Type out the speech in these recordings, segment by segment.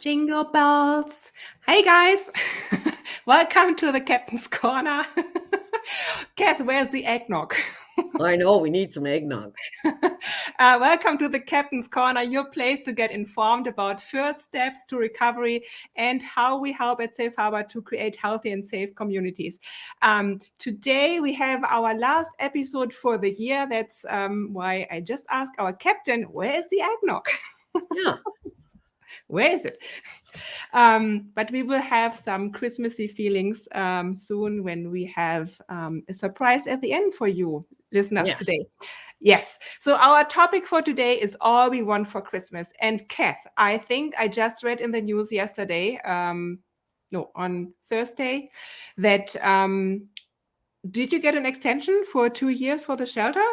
Jingle bells. Hey guys, welcome to the Captain's Corner. Kath, where's the eggnog? I know we need some eggnog. Welcome to the Captain's Corner, your place to get informed about first steps to recovery and how we help at Safe Harbor to create healthy and safe communities. Today we have our last episode for the year. That's why I just asked our captain, where's the eggnog? Yeah. Where is it? But we will have some Christmassy feelings soon when we have a surprise at the end for you, listeners, Yeah. today. Yes. So our topic for today is all we want for Christmas. And Kath, I think I just read in the news yesterday, on Thursday, that did you get an extension for 2 years for the shelter?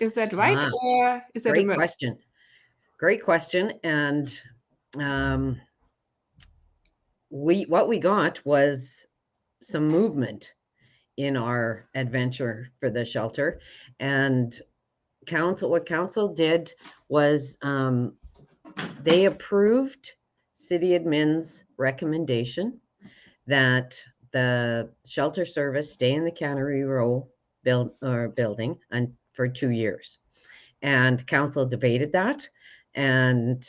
Is that right? Ah, Or is that a great myth? question. Great question. And um, what we got was some movement in our adventure for the shelter. And what council did was they approved city admin's recommendation that the shelter service stay in the Cannery Row building and for 2 years. And council debated that, and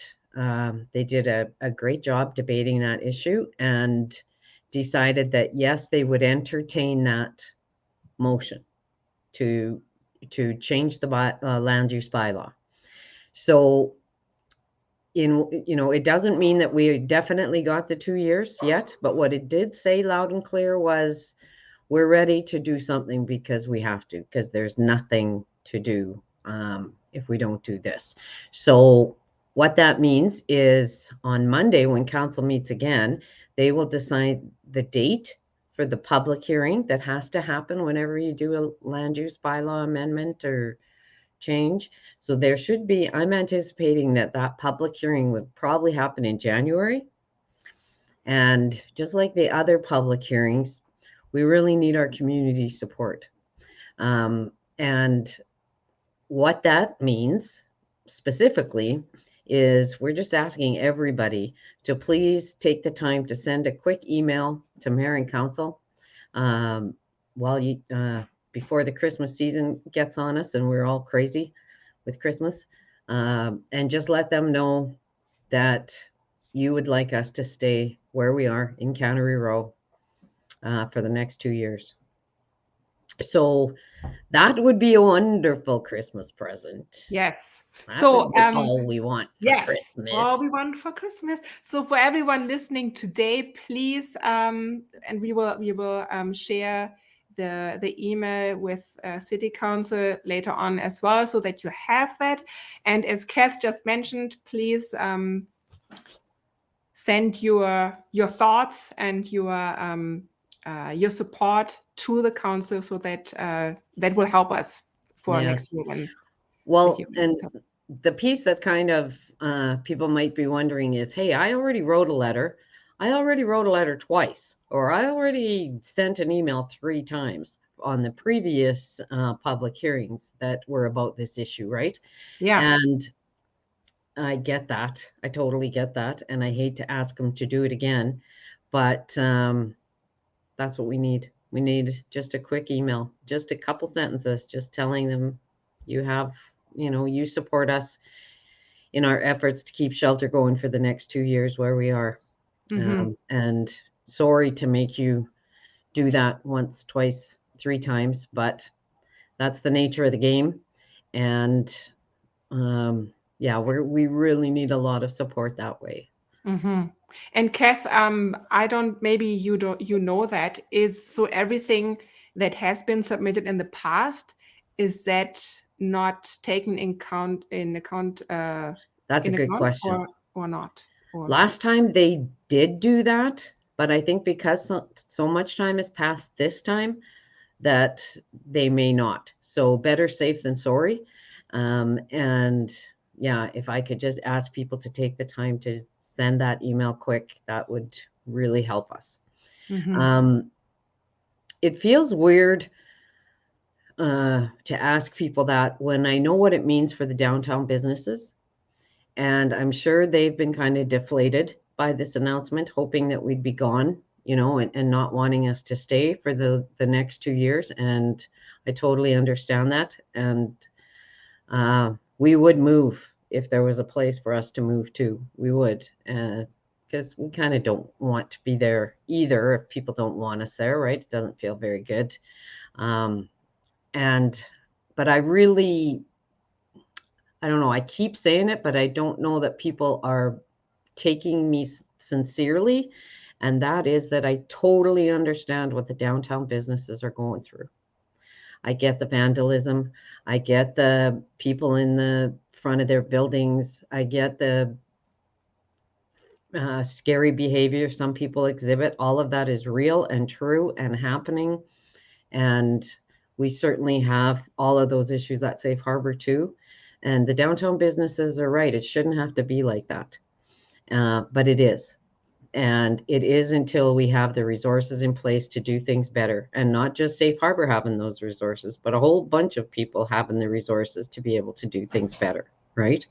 they did a great job debating that issue and decided that yes, they would entertain that motion to change the land use bylaw. So it doesn't mean that we definitely got the 2 years yet, but what it did say loud and clear was we're ready to do something because we have to, because there's nothing to do if we don't do this. So what that means is on Monday, when council meets again, they will decide the date for the public hearing that has to happen whenever you do a land use bylaw amendment or change. So there should be, I'm anticipating that public hearing would probably happen in January. And just like the other public hearings, we really need our community support. And what that means specifically is we're just asking everybody to please take the time to send a quick email to mayor and council before the Christmas season gets on us and we're all crazy with Christmas, and just let them know that you would like us to stay where we are in Cannery Row for the next 2 years. So that would be a wonderful Christmas present. Yes. That So, would be all we want for yes, all Christmas. we want for Christmas. So for everyone listening today, please, and we will share the email with City Council later on as well, so that you have that. And as Kath just mentioned, please send your thoughts and your support to the council, so that that will help us for Yes. next year when Well, and the piece that's kind of people might be wondering is, hey, I already wrote a letter. I already wrote a letter twice, or I already sent an email 3 times on the previous public hearings that were about this issue, right? Yeah. And I get that. I totally get that. And I hate to ask them to do it again, but that's what we need. We need just a quick email, just a couple sentences, just telling them you support us in our efforts to keep shelter going for the next 2 years where we are. Mm-hmm. And sorry to make you do that once, twice, 3 times, but that's the nature of the game. And we really need a lot of support that way. Mm-hmm. And Kath, maybe you know that is, so everything that has been submitted in the past, is that not taken in account That's a good question. or not? Or Last time they did do that, but I think because so much time has passed this time that they may not. So better safe than sorry. And yeah, if I could just ask people to take the time to send that email quick, that would really help us. mm-hmm. It feels weird to ask people that when I know what it means for the downtown businesses. And I'm sure they've been kind of deflated by this announcement, hoping that we'd be gone, you know, and not wanting us to stay for the next 2 years. And I totally understand that. And we would move if there was a place for us to move to. We would, because we kind of don't want to be there either if people don't want us there, right? It doesn't feel very good. Um, and but I really, I don't know, I keep saying it, but I don't know that people are taking me sincerely. And that is that I totally understand what the downtown businesses are going through. I get the vandalism. I get the people in the front of their buildings. I get the scary behavior some people exhibit. All of that is real and true and happening. And we certainly have all of those issues at Safe Harbor too. And the downtown businesses are right. It shouldn't have to be like that. But it is. And it is until we have the resources in place to do things better. And not just Safe Harbor having those resources, but a whole bunch of people having the resources to be able to do things better. Right.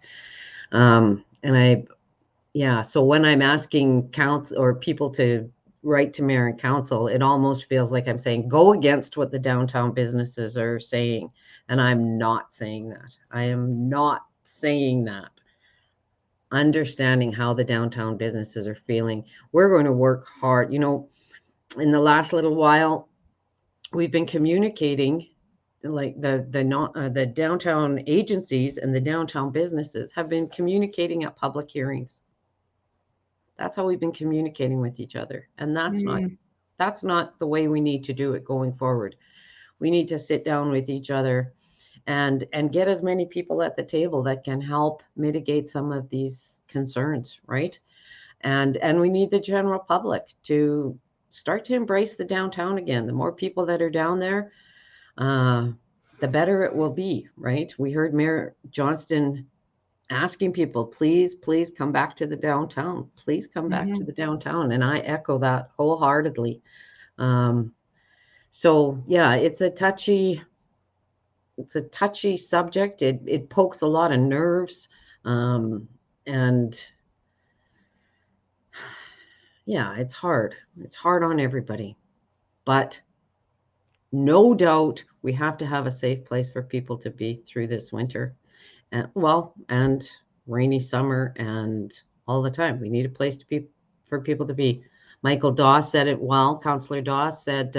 So when I'm asking council or people to write to mayor and council, it almost feels like I'm saying, go against what the downtown businesses are saying. And I'm not saying that. I am not saying that. Understanding how the downtown businesses are feeling. We're going to work hard. You know, in the last little while, we've been communicating, like the downtown agencies and the downtown businesses have been communicating at public hearings. That's how we've been communicating with each other. And that's not the way we need to do it going forward. We need to sit down with each other and get as many people at the table that can help mitigate some of these concerns, right? And we need the general public to start to embrace the downtown again. The more people that are down there, the better it will be, right? We heard Mayor Johnston asking people, please come back to the downtown. Please come back to the downtown. And I echo that wholeheartedly. So yeah, it's a touchy subject. It pokes a lot of nerves. And yeah, it's hard. It's hard on everybody. But no doubt we have to have a safe place for people to be through this winter. And rainy summer and all the time. We need a place to be for people to be. Michael Doss said it well. Councillor Doss said,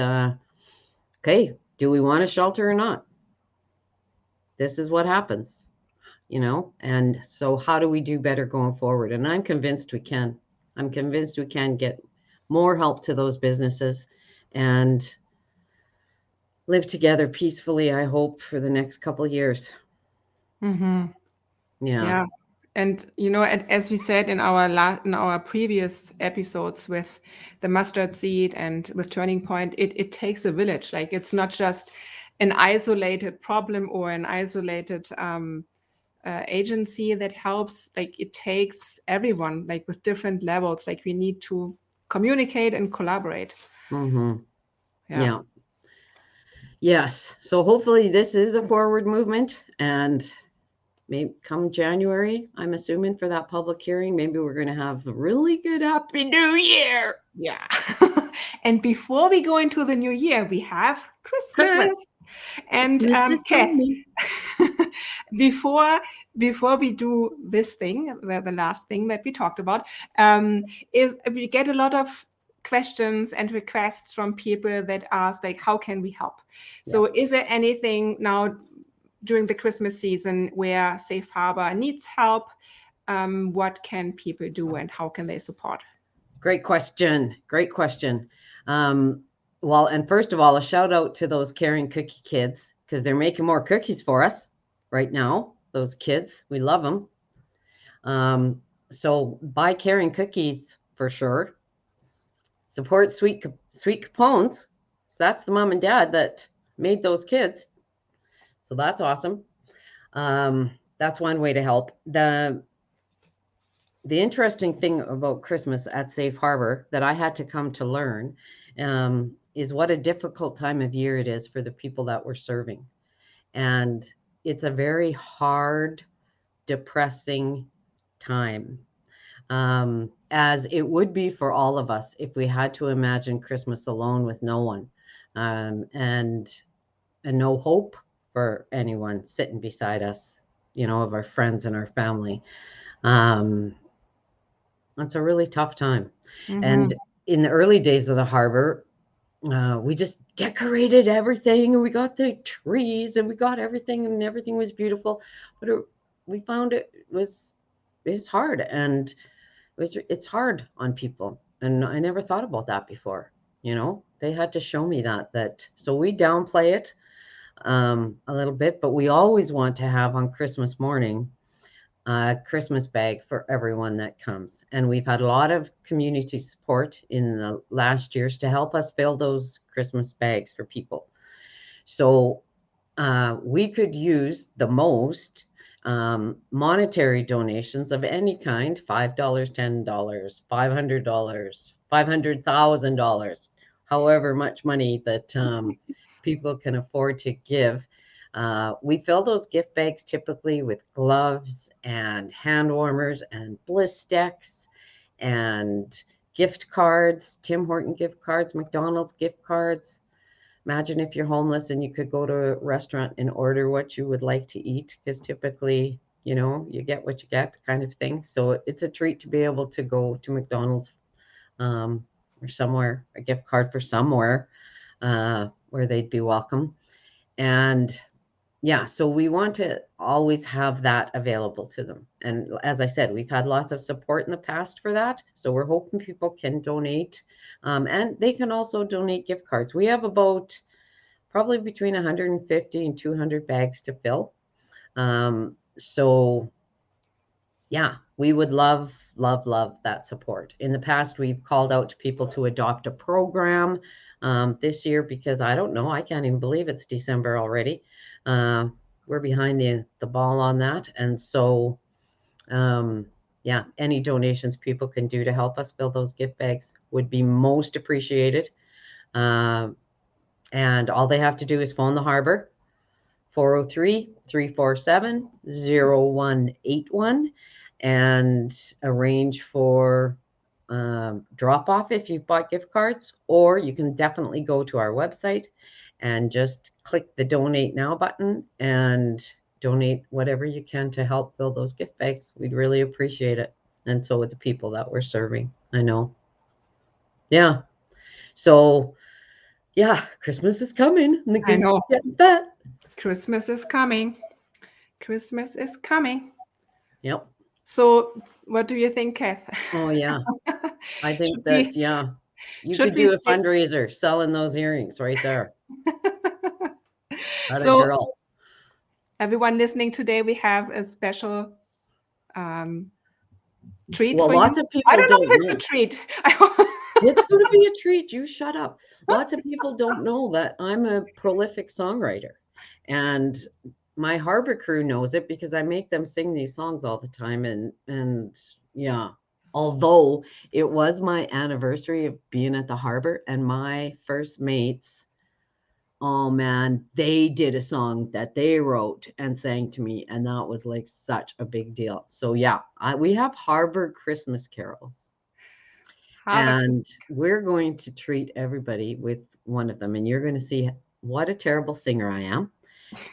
okay, do we want a shelter or not? This is what happens, you know? And so how do we do better going forward? And I'm convinced we can. I'm convinced we can get more help to those businesses and live together peacefully, I hope, for the next couple of years. Yeah. And you know, as we said in our previous episodes with the mustard seed and with Turning Point, it takes a village. Like it's not just an isolated problem or an isolated agency that helps. Like it takes everyone, like with different levels. Like we need to communicate and collaborate. Yeah. Yes. So hopefully this is a forward movement, and maybe come January, I'm assuming, for that public hearing, maybe we're going to have a really good Happy New Year. Yeah. And before we go into the new year, we have Christmas. And Kath, before we do this thing, the last thing that we talked about, is we get a lot of questions and requests from people that ask, like, how can we help? Yeah. So is there anything now during the Christmas season where Safe Harbor needs help? What can people do and how can they support? Great question. Well, and first of all, a shout out to those Caring Cookie kids, because they're making more cookies for us right now. Those kids, we love them. So buy Caring Cookies for sure. Support Sweet Capones. So that's the mom and dad that made those kids. So that's awesome. That's one way to help. The interesting thing about Christmas at Safe Harbor that I had to come to learn is what a difficult time of year it is for the people that we're serving. And it's a very hard, depressing time. as it would be for all of us if we had to imagine Christmas alone with no one, and no hope for anyone sitting beside us, of our friends and our family. Um, it's a really tough time. And Mhm. in the early days of the harbor, we just decorated everything, and we got the trees, and we got everything, and everything was beautiful. But we found it's hard, and it's hard on people, and I never thought about that before. They had to show me that. So we downplay it a little bit, but we always want to have on Christmas morning a Christmas bag for everyone that comes. And we've had a lot of community support in the last years to help us fill those Christmas bags for people. So we could use the most monetary donations of any kind: $5, $10, $500, $500,000, however much money that people can afford to give. We fill those gift bags typically with gloves and hand warmers and bliss sticks and gift cards, Tim Horton gift cards, McDonald's gift cards. Imagine if you're homeless and you could go to a restaurant and order what you would like to eat, because typically, you get what you get, kind of thing. So it's a treat to be able to go to McDonald's, um, or somewhere, a gift card for somewhere where they'd be welcome. And yeah, so we want to always have that available to them. And as I said, we've had lots of support in the past for that. So we're hoping people can donate. And they can also donate gift cards. We have about probably between 150 and 200 bags to fill. So yeah, we would love, love, love that support. In the past, we've called out to people to adopt a program. This year, because I don't know, I can't even believe it's December already. Uh, we're behind the ball on that. And so, um, yeah, any donations people can do to help us fill those gift bags would be most appreciated. Uh, and all they have to do is phone the harbor, 403-347-0181, and arrange for drop off if you've bought gift cards. Or you can definitely go to our website and just click the donate now button and donate whatever you can to help fill those gift bags. We'd really appreciate it. And so would the people that we're serving. I know. Yeah. So yeah, Christmas is coming and the I goose know. is getting fat. Christmas is coming. Christmas is coming. Yep. So, what do you think, Kath? Oh yeah. I Should think that, we yeah, you should could we do a say fundraiser selling those earrings right there. At a so girl. everyone listening today, we have a special um, treat Well, for lots you. of I people don't know don't if it's a know. treat. It's going to be a treat. You shut up. Lots of people don't know that I'm a prolific songwriter. And my harbor crew knows it because I make them sing these songs all the time. And yeah, although it was my anniversary of being at the harbor, and my first mates, oh man, they did a song that they wrote and sang to me, and that was like such a big deal. So yeah, we have Harbor Christmas Carols, Harbour and Christmas. we're going to treat everybody with one of them, and you're going to see what a terrible singer I am.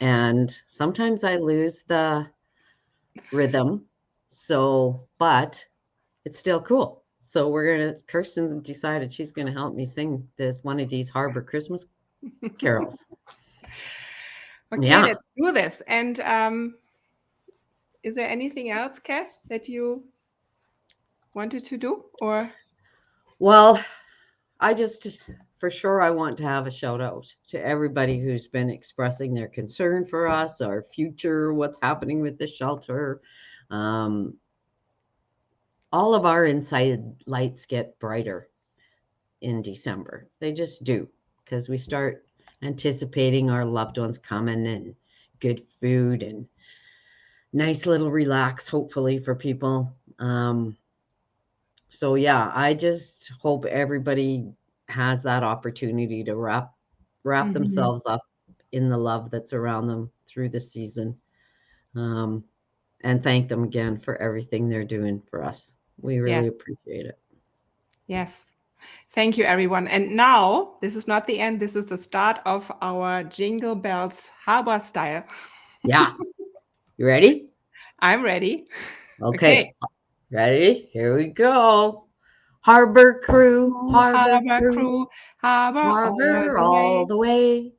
And sometimes I lose the rhythm. So, but it's still cool. So Kirsten decided she's going to help me sing this one of these Harbor Christmas carols. Okay, Yeah. let's do this. And is there anything else, Kath, that you wanted to do? Or Well, I just, for sure, I want to have a shout out to everybody who's been expressing their concern for us, our future, what's happening with the shelter. Um, all of our inside lights get brighter in December. They just do, because we start anticipating our loved ones coming, and good food and nice little relax, hopefully, for people. So yeah, I just hope everybody has that opportunity to wrap Mhm. themselves up in the love that's around them through the season, um, and thank them again for everything they're doing for us. We Yes. really appreciate it. Yes. Thank you, everyone. And now, this is not the end. This is the start of our Jingle Bells Harbor style. Yeah. You ready? I'm ready. Okay. Ready? Here we go. Harbor crew, harbor Harbor crew, crew, harbor all harbor the all way. the way.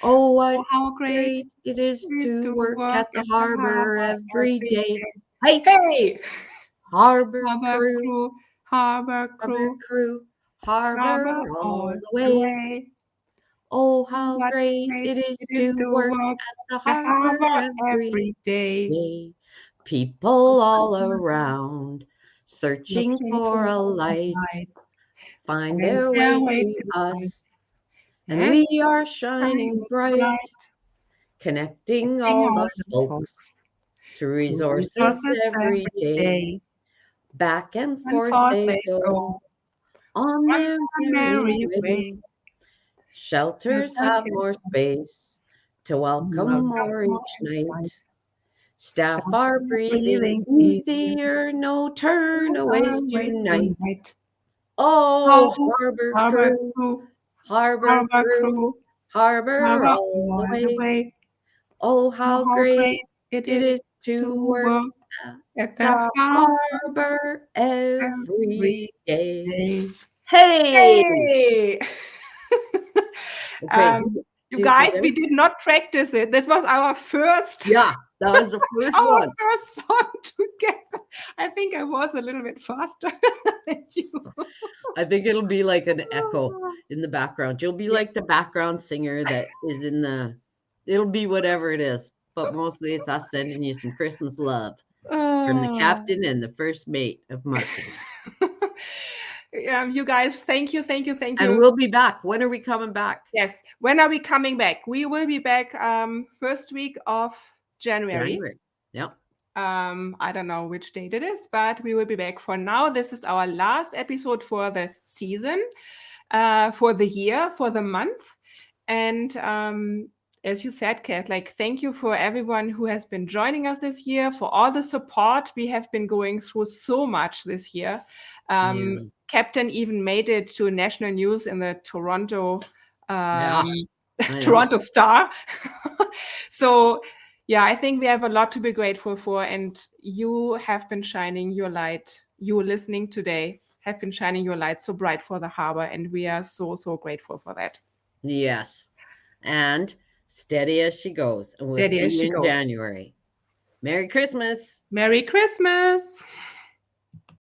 Oh, what Oh, how great great it is it is to to work work at the at the harbor harbor every every day. day. Hey, Hey! harbor Harbor crew, crew, harbor harbor crew, crew, harbor harbor all all the the way. way. Oh, Oh, how what great great it is it to is to work work at the the harbor harbor every every day. day. People all around searching Searching for for a a light light, find find their their way way to to us, us. and And we are shining shining bright, bright, connecting connecting all the all the folks folks to to resources resources every every day. day. Back and And forth forth they they go go on on their their merry merry way. way. Shelters Help us have more space to welcome welcome more more each each night. night. Staff Stop are breathing breathing easier. easier, no turnaways Always tonight. tonight. Oh, Oh, harbor harbor crew, crew, harbor harbor crew, crew, harbor harbor all the all the way. way. Oh, Oh, how how great great it it is is to to work work at at the the harbor harbor every every day. day. Hey! Hey! Okay, um, you did guys, it? we did not practice it. This was our first, Yeah, that was the first our one. first song together. I think I was a little bit faster than you. I think it'll be like an echo in the background. You'll be Yeah. like the background singer that is in the, it'll be whatever it is, but mostly it's us sending you some Christmas love from the Oh. captain and the first mate of marketing. You guys, thank you, thank you, thank And you. we'll be back. When are we coming back? Yes. When are we coming back? We will be back first week of January. January. Yep. I don't know which date it is, but we will be back. For now, this is our last episode for the season, for the year, for the month. And as you said, Kath, like thank you for everyone who has been joining us this year, for all the support. We have been going through so much this year. Yeah. Captain even made it to national news in the Toronto Yeah. I know. Toronto Star. So yeah, I think we have a lot to be grateful for, and you have been shining your light. You listening today have been shining your light so bright for the harbor, and we are so, so grateful for that. Yes. And steady as she goes. And we'll Steady see as you she in goes. January. Merry Christmas. Merry Christmas!